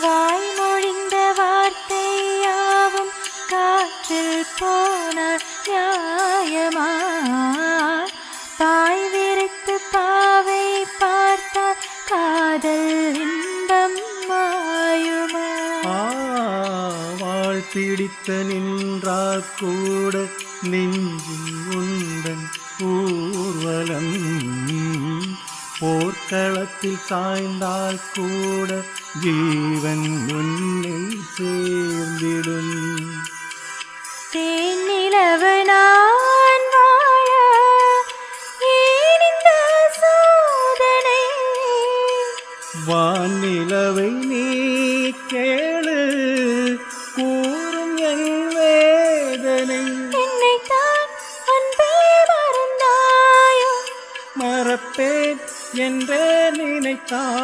வாய்மொழிந்த வார்த்தையாவும் காற்றில் போன நியாயமா? பாய் விரித்து பாவை பார்த்தால் காதல் இன்பம் மாயுமா? வாழ் பிடித்த நின்றால் கூட நெஞ்சில் உந்தன் ஊர்வலம், போர்க்களத்தில் சாய்ந்தால் கூட ஜீவன் உன்னை சேர்ந்திடும். தேனிலவு நான் வாழ ஏன் இந்த சோதனை? வானிலவை நீ கேளு கூறும் என் வேதனை. என்னைத்தான் அன்பே மறந்தாயோ? மறப்பேன் என்றே நினைத்தாய்.